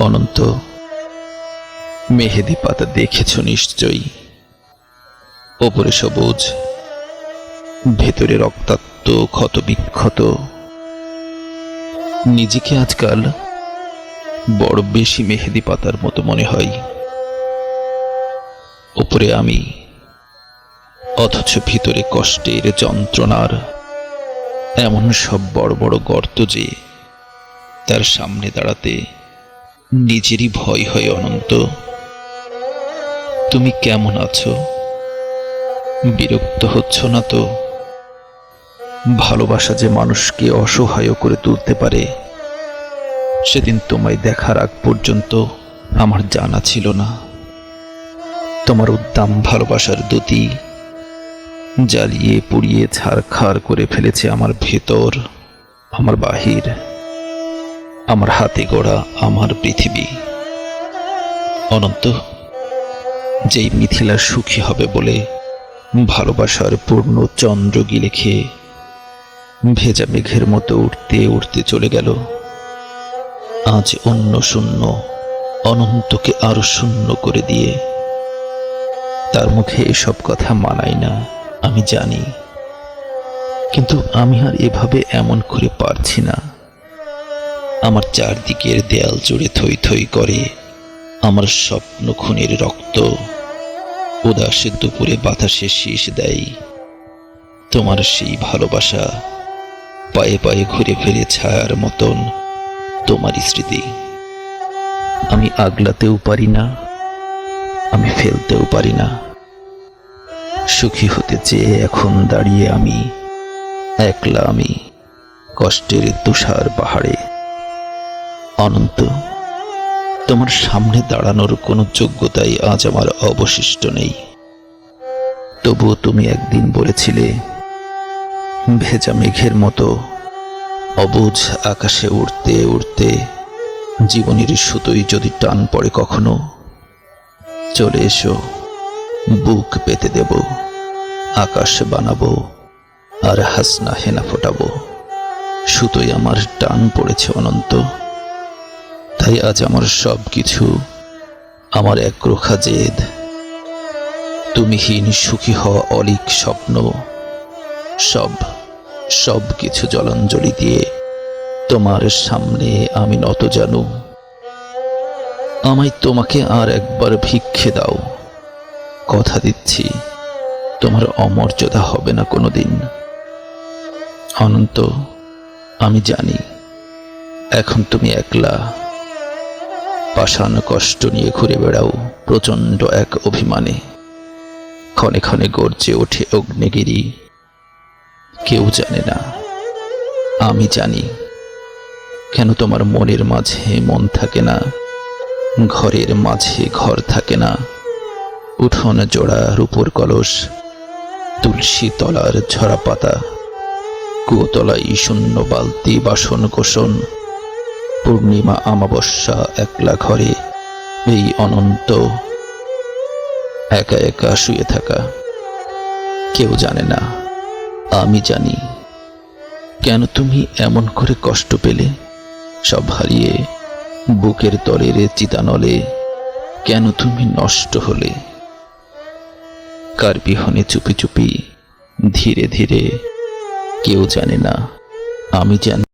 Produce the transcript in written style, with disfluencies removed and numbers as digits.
অনন্ত, মেহেদি পাতা দেখেছ নিশ্চয়ই। ওপরে সবুজ, ভেতরে রক্তাক্ত ক্ষত বিক্ষত। নিজেকে আজকাল বড় বেশি মেহেদি পাতার মতো মনে হয়। ওপরে আমি, অথচ ভিতরে কষ্টের যন্ত্রণার এমন সব বড় বড় গর্ত যে তার সামনে দাঁড়াতে নিজেরই ভয় হয়। অনন্ত, তুমি কেমন আছো? বিরক্ত হচ্ছ না তো? ভালোবাসা যে মানুষকে অসহায় করে তুলতে পারে সেদিন তোমায় দেখার আগ পর্যন্ত আমার জানা ছিল না। তোমার উদ্দাম ভালোবাসার দ্যুতি জ্বালিয়ে পুড়িয়ে ছারখার করে ফেলেছে আমার ভেতর, আমার বাহির, আমার হাতে গড়া আমার পৃথিবী। অনন্ত, যেই মিথিলা সুখী হবে বলে ভালোবাসার পূর্ণ চন্দ্র গিলে খেয়ে ভেজা মেঘের মতো উঠতে উঠতে চলে গেল, আজ অন্য শূন্য অনন্তকে আরো শূন্য করে দিয়ে তার মুখে এসব কথা মানায় না, আমি জানি। কিন্তু আমি আর এভাবে এমন করে পারছি না। আমার চারদিকের দেয়াল জুড়ে থই থই করে আমার স্বপ্ন খুনের রক্ত। উদাসের দুপুরে বাতাসে শীষ দেয় তোমার সেই ভালোবাসা, পায়ে পায়ে ঘুরে ফিরে ছায়ার মতন তোমারই স্মৃতি। আমি আগলাতেও পারি না, আমি ফেলতেও পারি না। সুখী হতে চেয়ে এখন দাঁড়িয়ে আমি একলা, আমি কষ্টের তুষার পাহাড়ে। অনন্ত, তোমার সামনে দাঁড়ানোর কোনো যোগ্যতাই আজ আমার অবশিষ্ট নেই। তবুও তুমি একদিন বলেছিলে ভেজা মেঘের মতো অবুঝ আকাশে উড়তে উড়তে জীবনের সুতোই যদি টান পড়ে কখনো, চলে এসো, বুক পেতে দেব, আকাশ বানাবো আর হাসনা হেনা ফোটাবো। সুতোই আমার টান পড়েছে অনন্ত। তাই আজ আমার সব কিছু, আমার একরোখা জেদ, তুমিহীন সুখী হওয়া অলিক স্বপ্ন, সব সব কিছু জলাঞ্জলি দিয়ে তোমার সামনে আমি নত জানু। আমায় তোমাকে আর একবার ভিক্ষে দাও, কথা দিচ্ছি তোমার অমর্যাদা হবে না কোনোদিন। অনন্ত, আমি জানি এখন তুমি একলা, পাষাণ কষ্ট নিয়ে ঘুরে বেড়াও প্রচণ্ড এক অভিমানে। ক্ষণে ক্ষণে গর্জে ওঠে অগ্নিগিরি। কেউ জানে না, আমি জানি কেন তোমার মনের মাঝে মন থাকে না, ঘরের মাঝে ঘর থাকে না। উঠোন জোড়া রূপোর কলস, তুলসী তলার ঝরা পাতা, কুয়োতলায় শূন্য বালতি বাসন কোসন, পূর্ণিমা আমাবস্যা একলা ঘরে এই অনন্ত একা একা শুয়ে থাকা। কেউ জানে না, আমি জানি কেন তুমি এমন করে কষ্ট পেলে। সব হারিয়ে বুকের তলের চিতানলে কেন তুমি নষ্ট হলে। কার বিহনে চুপি চুপি ধীরে ধীরে, কেউ জানে না, আমি জানি।